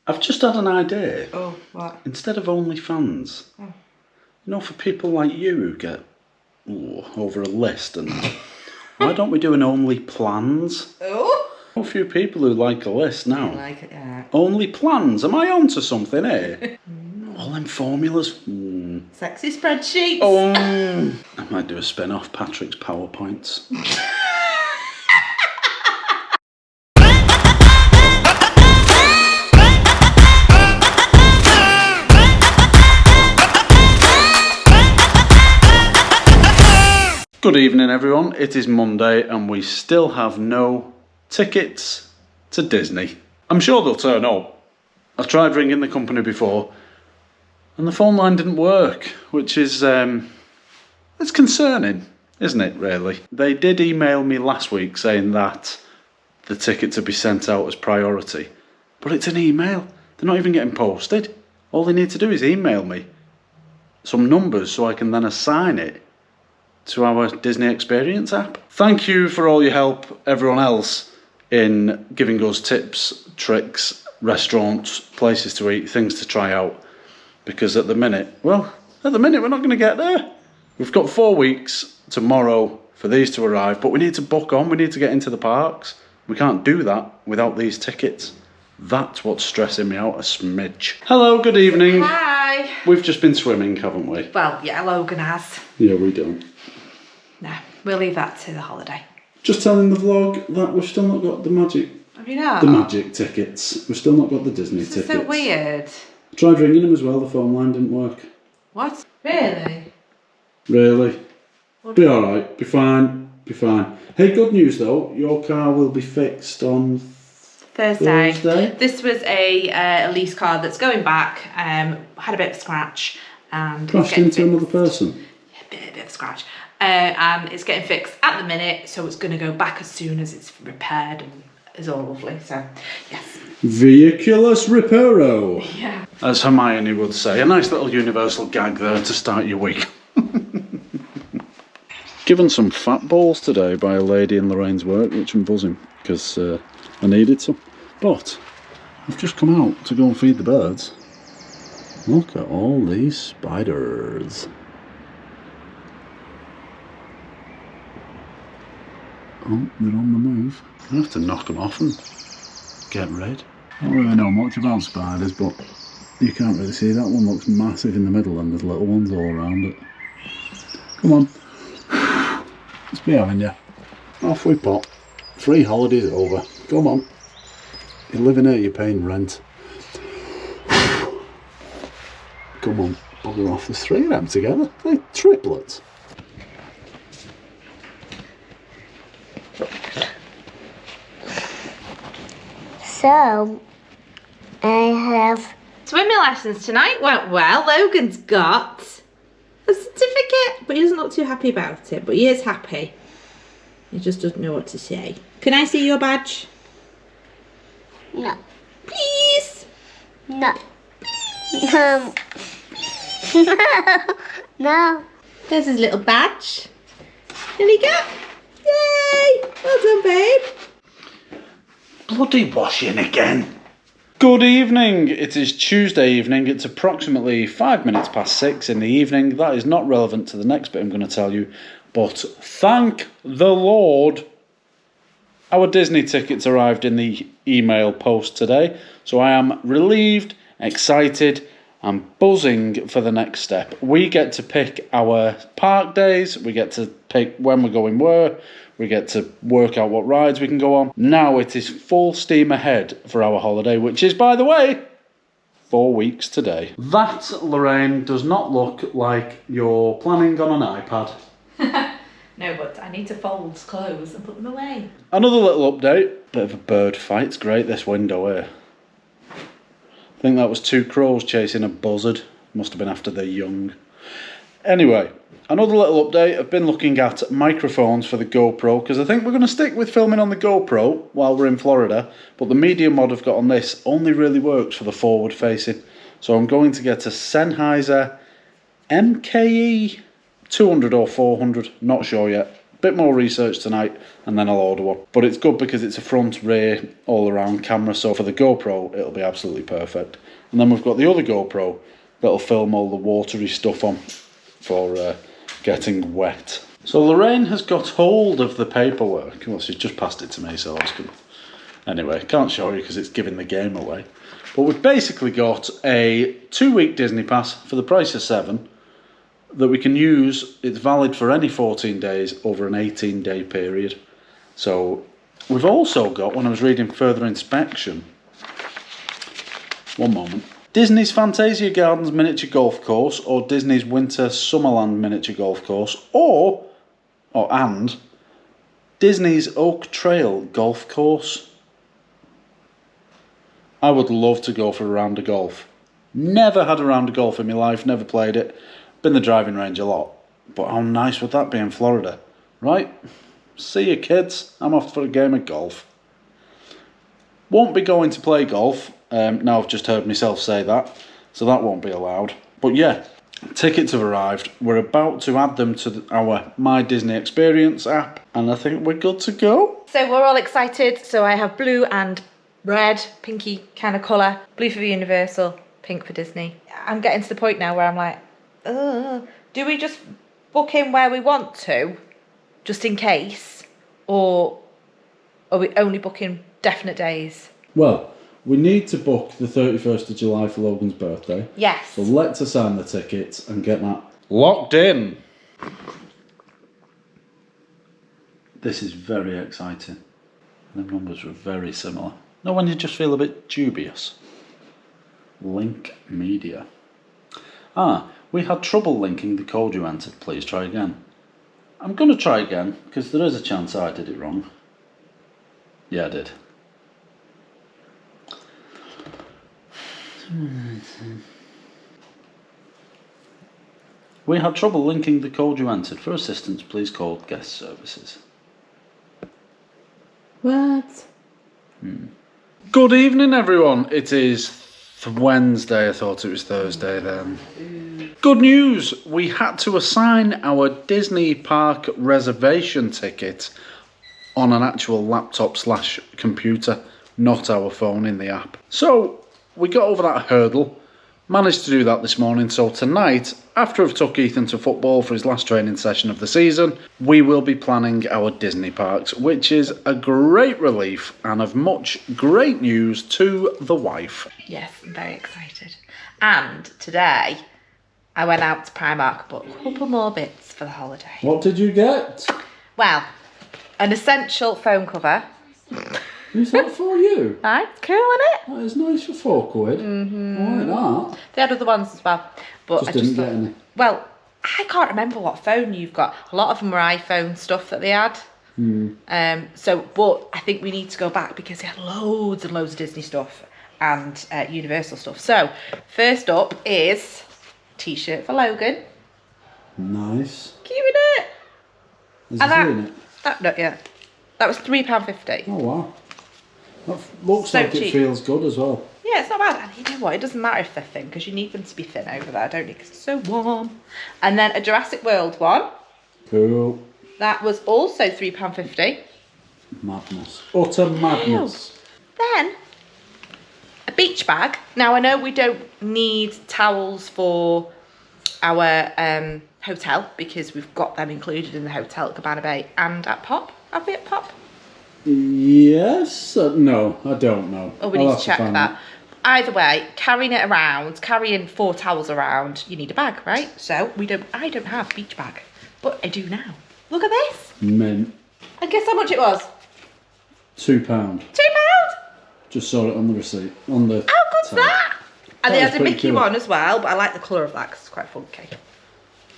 I've just had an idea. Oh, what? Instead of OnlyFans, you know, for people like you who get over a list and that, why don't we do an Only Plans? Oh? A few people who like a list now. I like it, yeah. Only Plans? Am I onto something here? All them formulas. Sexy spreadsheets. Oh, I might do a spin-off, Patrick's PowerPoints. Good evening everyone, it is Monday and we still have no tickets to Disney. I'm sure they'll turn up. I've tried ringing the company before and the phone line didn't work, which is, it's concerning, isn't it really? They did email me last week saying that the tickets would be sent out as priority, but it's an email, they're not even getting posted. All they need to do is email me some numbers so I can then assign it to our Disney Experience app. Thank you for all your help, everyone else, in giving us tips, tricks, restaurants, places to eat, things to try out. Because at the minute we're not going to get there. We've got 4 weeks tomorrow for these to arrive, but we need to book on, we need to get into the parks. We can't do that without these tickets. That's what's stressing me out a smidge. Hello, good evening. Hi. We've just been swimming, haven't we? Well, yeah, Logan has. Yeah, we don't. No, we'll leave that to the holiday. Just telling the vlog that we've still not got the magic. Have you not? The magic tickets. We've still not got the Disney This tickets. is so weird. Tried ringing them as well, the phone line didn't work. What? Really? Really? Be alright, be fine, be fine. Hey, good news though, your car will be fixed on Thursday. This was a lease car that's going back, had a bit of a scratch. And crashed into another person? Yeah, a bit of a scratch. And it's getting fixed at the minute, so it's going to go back as soon as it's repaired and is all lovely, so yes. Vehiculous reparo. Yeah. As Hermione would say, a nice little universal gag there to start your week. Given some fat balls today by a lady in Lorraine's work, which I'm buzzing because I needed some. But I've just come out to go and feed the birds. Look at all these spiders. Oh, they're on the move. I have to knock them off and get rid. I don't really know much about spiders, but you can't really see. That one looks massive in the middle and there's little ones all around it. Come on. Let's be having you. Off we pop. Free holidays over. Come on. You're living here, you're paying rent. Come on, bugger off. There's 3 of them together. They're triplets. So, I have... Swimming lessons tonight went well. Logan's got a certificate, but he doesn't look too happy about it. But he is happy. He just doesn't know what to say. Can I see your badge? No. Please? No. No. There's his little badge. There you go. Yay! Well done, babe. Bloody washing again. Good evening. It is Tuesday evening. It's approximately 5 minutes past 6 in the evening. That is not relevant to the next bit I'm going to tell you. But thank the Lord, our Disney tickets arrived in the email post today. So I am relieved, excited, and buzzing for the next step. We get to pick our park days. We get to pick when we're going where. We get to work out what rides we can go on. Now it is full steam ahead for our holiday, which is, by the way, 4 weeks today. That, Lorraine, does not look like you're planning on an iPad. No, but I need to fold clothes and put them away. Another little update. Bit of a bird fight. It's great, this window here. I think that was 2 crows chasing a buzzard. Must have been after they're young. Anyway, another little update. I've been looking at microphones for the GoPro because I think we're going to stick with filming on the GoPro while we're in Florida. But the media mod I've got on this only really works for the forward facing. So I'm going to get a Sennheiser MKE 200 or 400, not sure yet. Bit more research tonight and then I'll order one. But it's good because it's a front, rear, all around camera. So for the GoPro, it'll be absolutely perfect. And then we've got the other GoPro that'll film all the watery stuff on for getting wet. So Lorraine has got hold of the paperwork. Well, she's just passed it to me, so I was going to... Anyway, can't show you because it's giving the game away. But we've basically got a 2-week Disney pass for the price of £7 that we can use. It's valid for any 14 days over an 18-day period. So we've also got, when I was reading further inspection, one moment, Disney's Fantasia Gardens miniature golf course or Disney's Winter Summerland miniature golf course and Disney's Oak Trail golf course. I would love to go for a round of golf. Never had a round of golf in my life, never played it. Been the driving range a lot. But how nice would that be in Florida? Right? See you kids, I'm off for a game of golf. Won't be going to play golf. Now I've just heard myself say that. So that won't be allowed. But yeah, tickets have arrived. We're about to add them to our My Disney Experience app. And I think we're good to go. So we're all excited. So I have blue and red, pinky kind of colour. Blue for Universal, pink for Disney. I'm getting to the point now where I'm like, do we just book in where we want to, just in case? Or are we only booking definite days? Well, we need to book the 31st of July for Logan's birthday. Yes. So let's assign the tickets and get that locked in. This is very exciting. The numbers were very similar. Know when you just feel a bit dubious? Link media. We had trouble linking the code you entered. Please try again. I'm going to try again because there is a chance I did it wrong. Yeah, I did. We had trouble linking the code you entered. For assistance, please call guest services. What? Good evening, everyone. It is Wednesday. I thought it was Thursday then. Good news. We had to assign our Disney park reservation ticket on an actual laptop/computer, not our phone in the app. So we got over that hurdle. Managed to do that this morning. So tonight, after I've took Ethan to football for his last training session of the season, we will be planning our Disney parks, which is a great relief and of much great news to the wife. Yes, I'm very excited. And today, I went out to Primark, bought a couple more bits for the holiday. What did you get? Well, an essential phone cover. Is that for you? Right, cool, isn't it? That is nice for £4. I like that. They had other ones as well. But Just I didn't just get any. Well, I can't remember what phone you've got. A lot of them were iPhone stuff that they had. But I think we need to go back because they had loads and loads of Disney stuff and Universal stuff. So, first up is t-shirt for Logan. Nice. Cute, isn't it? Is it in it? No, yeah. That was £3.50. Oh, wow. That looks So like cheap. it feels good as well. Yeah, it's not bad. And you know what? It doesn't matter if they're thin because you need them to be thin over there, don't you? Because it's so warm. And then a Jurassic World one. Cool. That was also £3.50. Madness. Utter madness. Then a beach bag. Now I know we don't need towels for our hotel because we've got them included in the hotel at Cabana Bay and at Pop. Have we at Pop? Yes. No, I don't know. Oh, we need to check that. Either way, carrying 4 towels around, you need a bag, right? So I don't have a beach bag, but I do now. Look at this. Mint. And guess how much it was? £2. £2. Just saw it on the receipt. On the. How good's that? And they That had a was pretty Mickey cool. one as well, but I like the colour of that because it's quite funky.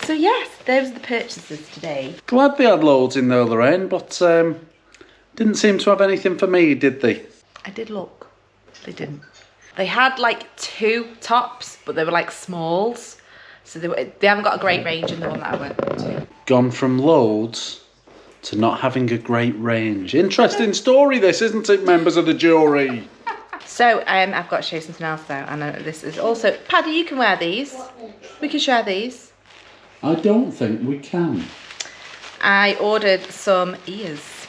So yes, those are the purchases today. Glad they had loads in there, Lorraine, but didn't seem to have anything for me, did they? I did look. They didn't. They had like 2 tops, but they were like smalls. So they haven't got a great range in the one that I went to. Gone from loads to not having a great range. Interesting story this, isn't it, members of the jury? So I've got to show you something else though. I know this is also... Paddy, you can wear these. We can share these. I don't think we can. I ordered some ears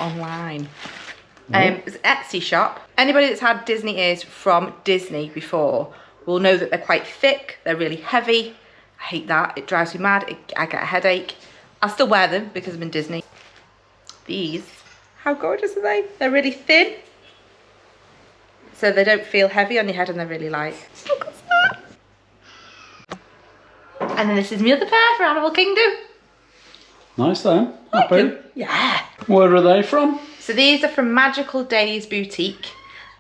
online. It's an Etsy shop. Anybody that's had Disney ears from Disney before will know that they're quite thick, they're really heavy. I hate that, it drives me mad, I get a headache. I'll still wear them because I'm in Disney. These, how gorgeous are they? They're really thin, so they don't feel heavy on your head and they're really light. So good stuff. And then this is my other pair for Animal Kingdom. Nice then. Happy? Yeah. Where are they from? So these are from Magical Days Boutique.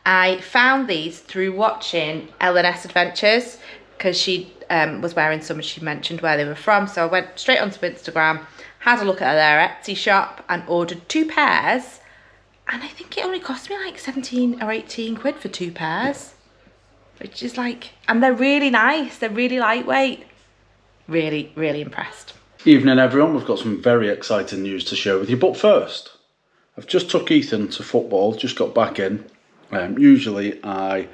I found these through watching L&S Adventures because she was wearing some and she mentioned where they were from. So I went straight onto Instagram, had a look at their Etsy shop and ordered 2 pairs. And I think it only cost me like 17 or 18 quid for 2 pairs. Which is like, and they're really nice. They're really lightweight. Really, really impressed. Evening everyone, we've got some very exciting news to share with you. But first, I've just took Ethan to football, just got back in. Usually I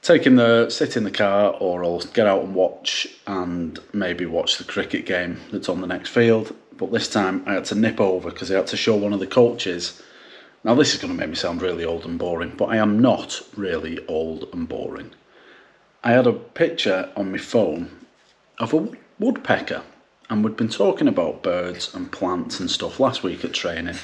sit in the car or I'll get out and watch and maybe watch the cricket game that's on the next field. But this time I had to nip over because I had to show one of the coaches. Now this is going to make me sound really old and boring, but I am not really old and boring. I had a picture on my phone of a woodpecker and we'd been talking about birds and plants and stuff last week at training.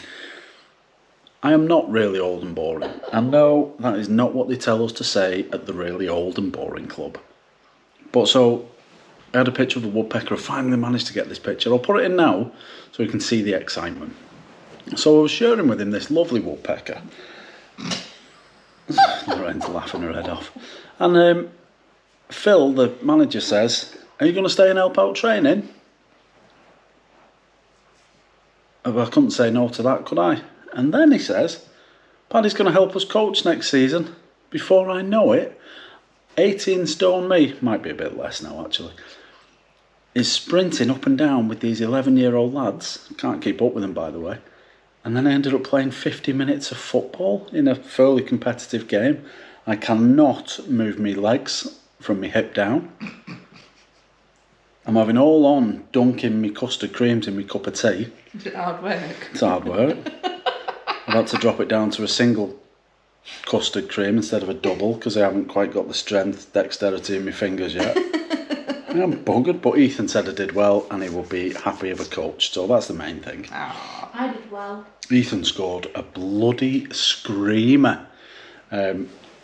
I am not really old and boring. And no, that is not what they tell us to say at the really old and boring club. But so, I had a picture of a woodpecker. I finally managed to get this picture. I'll put it in now so you can see the excitement. So I was sharing with him this lovely woodpecker. Lorraine's laughing her head off. And Phil, the manager, says, "Are you going to stay and help out training?" I couldn't say no to that, could I? And then he says, "Paddy's going to help us coach next season." Before I know it, 18 stone me, might be a bit less now actually, is sprinting up and down with these 11-year-old lads. Can't keep up with them, by the way. And then I ended up playing 50 minutes of football in a fairly competitive game. I cannot move my legs from my hip down. I'm having all on dunking me custard creams in my cup of tea. It's hard work. It's hard work. I've had to drop it down to a single custard cream instead of a double because I haven't quite got the strength, dexterity in my fingers yet. I'm buggered, but Ethan said I did well and he will be happy of a coach, so that's the main thing. Oh, I did well. Ethan scored a bloody screamer.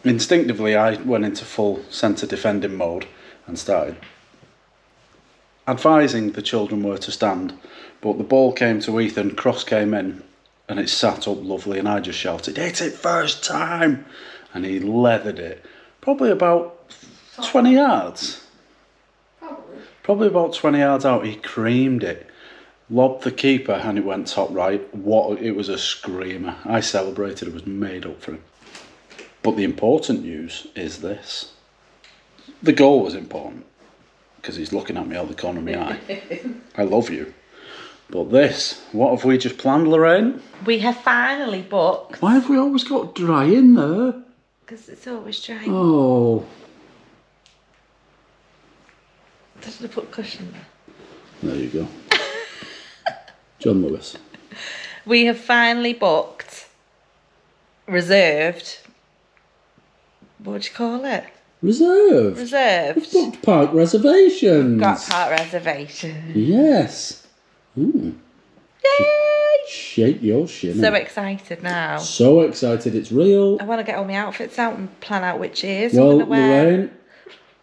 Instinctively, I went into full centre defending mode and started advising the children where to stand, but the ball came to Ethan, cross came in, and it sat up lovely, and I just shouted, "Hit it first time!" And he leathered it. Probably about 20 yards. Probably about 20 yards out, he creamed it. Lobbed the keeper, and it went top right. It was a screamer. I celebrated, it was made up for him. But the important news is this. The goal was important, because he's looking at me out of the corner of my eye. I love you. But this, what have we just planned, Lorraine? We have finally booked. Why have we always got dry in there? Because it's always dry. Oh. Did I put cushion there? There you go. John Lewis. We have finally booked, reserved, what do you call it? Reserved. Reserved. We've booked park reservations. Got park reservations. Yes. Ooh. Yay! Shake your shin. So excited now. So excited, it's real. I want to get all my outfits out and plan out which ears Well, I'm going to wear. Lorraine,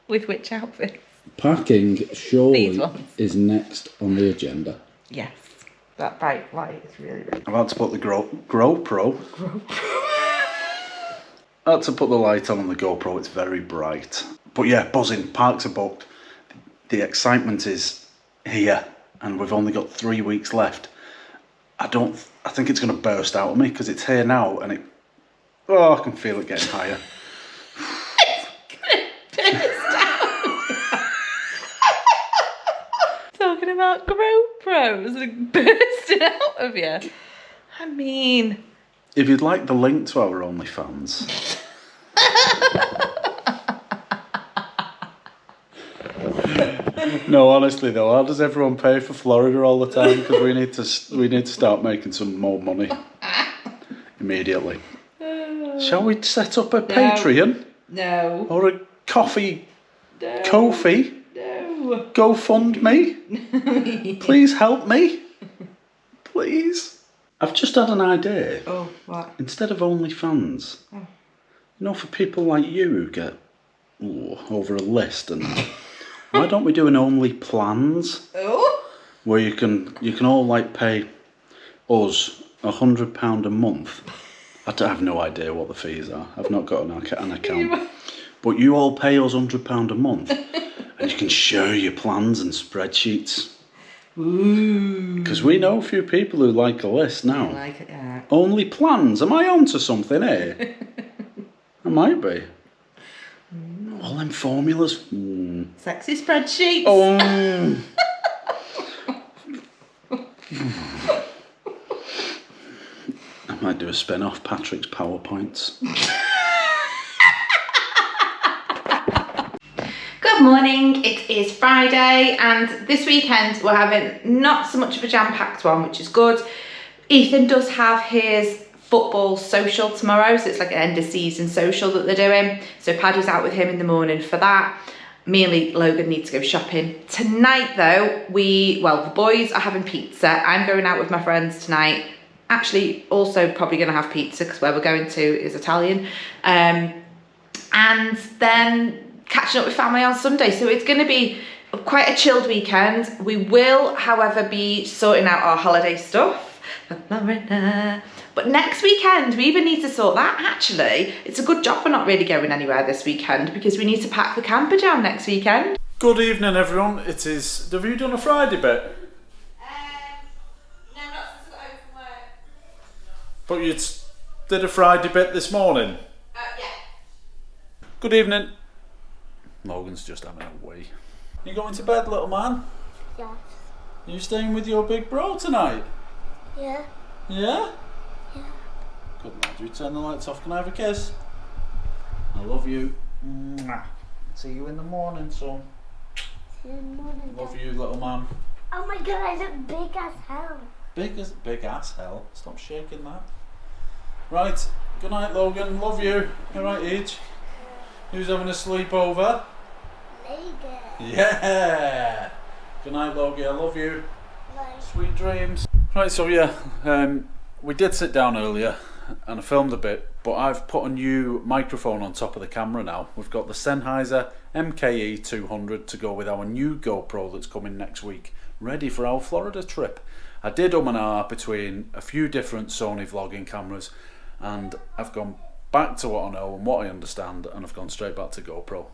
with which outfit. packing surely These ones. is next on the agenda. Yes. That bright light is really, really I've had to put the GoPro. I had to put the light on the GoPro, it's very bright. But yeah, buzzing, parks are booked. The excitement is here, and we've only got 3 weeks left. I think it's going to burst out of me because it's here now, and I can feel it getting higher. Talking about GoPros and bursting out of you. I mean... If you'd like the link to our OnlyFans... No, honestly though, how does everyone pay for Florida all the time? Because we need to start making some more money immediately. Shall we set up a Patreon? No. Or a coffee? No. Ko-fi? No. GoFundMe? Please help me. Please. I've just had an idea. Oh, what? Instead of OnlyFans, you know, for people like you who get over a list and that, why don't we do an Only Plans? Oh? Where you can all like pay us £100 a month. I have no idea what the fees are. I've not got an account. But you all pay us £100 a month, and you can share your plans and spreadsheets. Ooh. Because we know a few people who like a list now. I like it, yeah. Only Plans. Am I onto something here? I might be. All them formulas. Sexy spreadsheets. Oh. I might do a spin-off, Patrick's PowerPoints. Good morning, it is Friday and this weekend we're having not so much of a jam-packed one, which is good. Ethan does have his football social tomorrow, so it's like an end of season social that they're doing. So Paddy's out with him in the morning for that. Me and Logan need to go shopping. Tonight though, the boys are having pizza. I'm going out with my friends tonight. Actually, also probably going to have pizza because where we're going to is Italian. And then catching up with family on Sunday. So it's going to be quite a chilled weekend. We will, however, be sorting out our holiday stuff. But next weekend, we even need to sort that, actually. It's a good job we're not really going anywhere this weekend because we need to pack the camper down next weekend. Good evening, everyone. It is... Have you done a Friday bit? No, not since I got home from work. But you did a Friday bit this morning? Yeah. Good evening. Logan's just having a wee. You going to bed, little man? Yes. You staying with your big bro tonight? Yeah. Yeah? Yeah. Good lad. You turn the lights off. Can I have a kiss? I love you. Mwah. See you in the morning, son. See you in the morning. Love you, little man. Oh my god, I look big as hell. Big ass hell. Stop shaking that. Right. Good night, Logan. Love you. Alright, Each. Who's having a sleepover? Megan. Yeah. Good night, Logie. I love you. Like, Sweet dreams. Right, so yeah, we did sit down earlier and I filmed a bit, but I've put a new microphone on top of the camera now. We've got the Sennheiser MKE 200 to go with our new GoPro that's coming next week, ready for our Florida trip. I did and ah between a few different Sony vlogging cameras, and I've gone back to what I know and what I understand, and I've gone straight back to GoPro.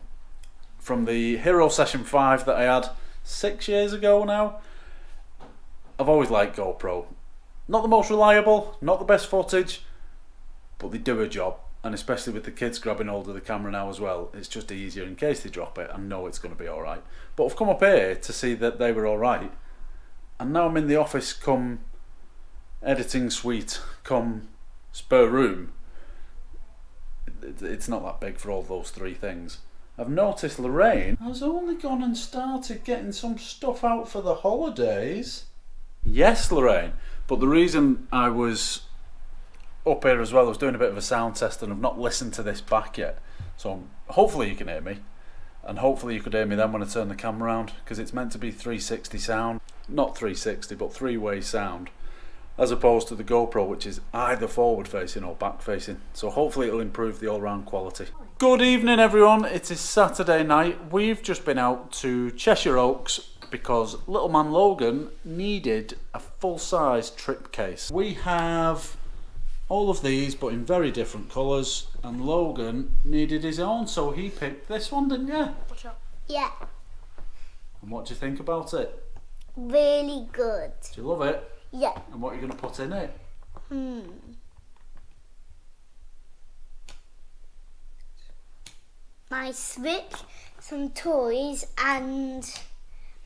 From the Hero Session 5 that I had 6 years ago now, I've always liked GoPro. Not the most reliable, not the best footage, but they do a job. And especially with the kids grabbing hold of the camera now as well, it's just easier in case they drop it. I know it's going to be alright. But I've come up here to see that they were alright. And now I'm in the office come editing suite, come spare room. It's not that big for all those three things. I've noticed Lorraine has only gone and started getting some stuff out for the holidays. Yes, Lorraine, but the reason I was up here as well, I was doing a bit of a sound test and I've not listened to this back yet. So hopefully you can hear me, and hopefully you could hear me then when I turn the camera around, because it's meant to be 360 sound. Not 360, but three-way sound, as opposed to the GoPro, which is either forward facing or back facing. So hopefully it'll improve the all-round quality. Good evening, everyone. It is Saturday night. We've just been out to Cheshire Oaks because little man Logan needed a full-size trip case. We have all of these, but in very different colours, and Logan needed his own, so he picked this one, didn't you? yeah. And what do you think about it? Really good. Do you love it? Yeah. And what are you going to put in it? My Switch, some toys, and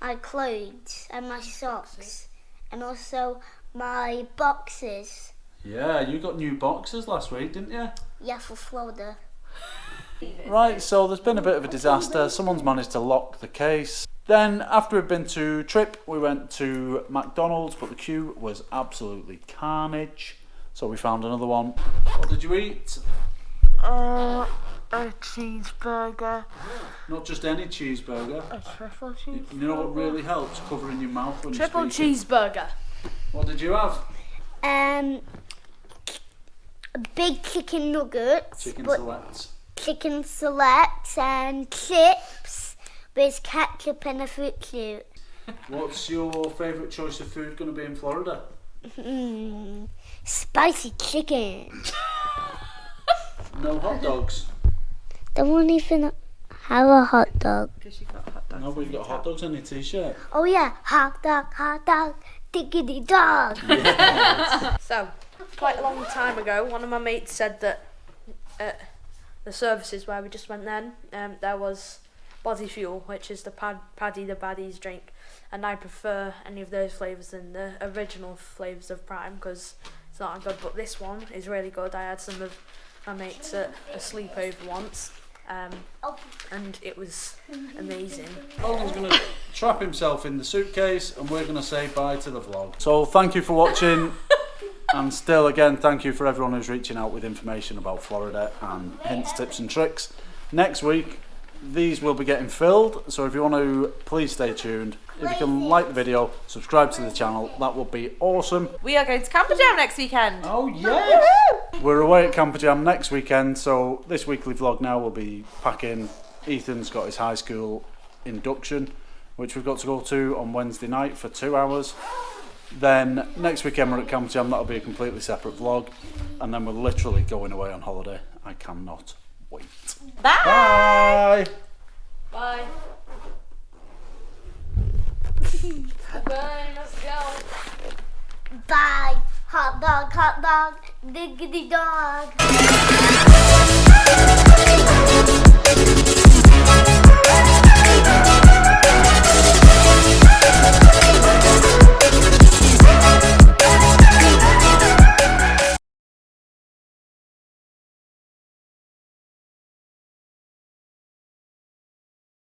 my clothes, and my socks, and also my boxes. Yeah, you got new boxes last week, didn't you? Yeah, for Florida. Right, so there's been a bit of a disaster. Someone's managed to lock the case. Then after we'd been to Trip, we went to McDonald's, but the queue was absolutely carnage. So we found another one. What did you eat? A cheeseburger. Not just any cheeseburger. A triple cheeseburger. You know what really helps? Covering your mouth when Triple you speak. cheeseburger. What did you have? Big chicken nuggets. Chicken selects and chips with ketchup and a fruit cute. What's your favourite choice of food going to be in Florida? Spicy chicken. No hot dogs. Don't want even have a hot dog. Because you got hot dogs. No, we've got hot dogs on your t-shirt. Oh yeah, hot dog, diggity dog. So, quite a long time ago, one of my mates said that at the services where we just went then, there was body fuel, which is the Paddy the Baddies drink, and I prefer any of those flavours than the original flavours of Prime because it's not good, but this one is really good. I had some of my mates at a sleepover once, and it was amazing. Logan's going to trap himself in the suitcase and we're going to say bye to the vlog. So thank you for watching. And still again, thank you for everyone who's reaching out with information about Florida and hints, tips and tricks. Next week, these will be getting filled, so if you want to, please stay tuned. If you can like the video, subscribe to the channel, that would be awesome. We are going to Camper Jam next weekend. Oh yes! We're away at Camper Jam next weekend, so this weekly vlog now will be packing. Ethan's got his high school induction, which we've got to go to on Wednesday night for 2 hours. Then next weekend we're at Camper Jam, that'll be a completely separate vlog, and then we're literally going away on holiday. I cannot wait. Bye! Bye! Bye. Bye, let's go. Bye, hot dog, diggity dog.